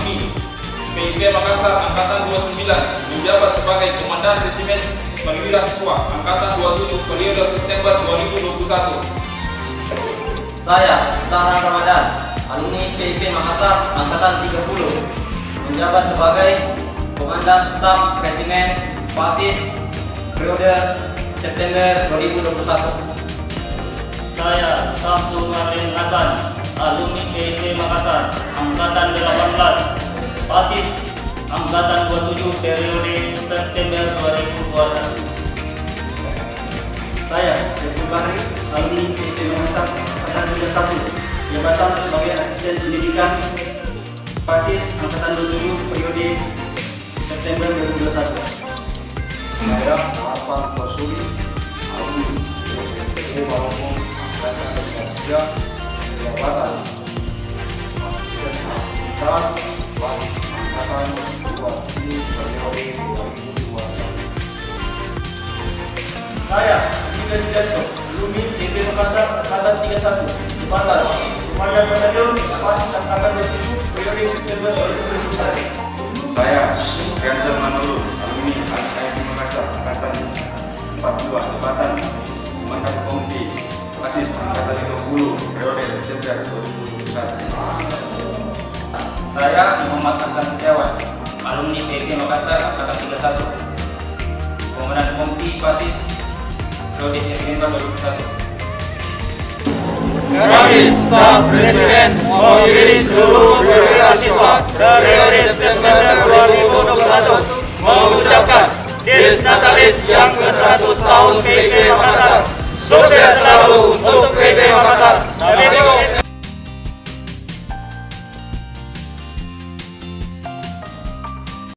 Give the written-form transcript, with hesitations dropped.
Alumni PIP Makassar Angkatan 29 menjabat sebagai Komandan Resimen Perwira Siswa Angkatan 27 periode September 2021. Saya, Zahran Ramadan, alumni PIP Makassar Angkatan 30, menjabat sebagai Komandan Staf Resimen Pasis periode September 2021. Saya, Samsul Marlin Hasan, alumni PIP Makassar Angkatan 18, Pasis Angkatan 27 periode September 2021. Saya, Syekh Bahri, alumni PIP Makassar Angkatan 31, jabatan sebagai Asisten Pendidikan Pasis Angkatan 27 periode September 2021. Saya, Arfan Basuri, alumni PIP Makassar Angkatan 23, jabatan Asisten Pendidikan Angkatan 27 periode 2021. Saya, Ikan Jasto, alumni PIP Makassar Angkatan 31, jabatan Komandan Batalion Pasis Angkatan 27 periode September 2021. Saya, Ganjar Manurul, alumni AKM Makassar Angkatan 42, jabatan Komandan Kompi Pasis Angkatan 50 periode September 2021. Saya Muhammad Hasan Setiawan, alumni PIP Makassar Angkatan 31, Komandan Kompi Pasis periode September 2021. Kami Staf Presiden mewakili seluruh perwira siswa periode September 2021 mengucapkan Dis Natalis yang ke-100 tahun PIP Makassar. Sukses selalu untuk PIP Makassar.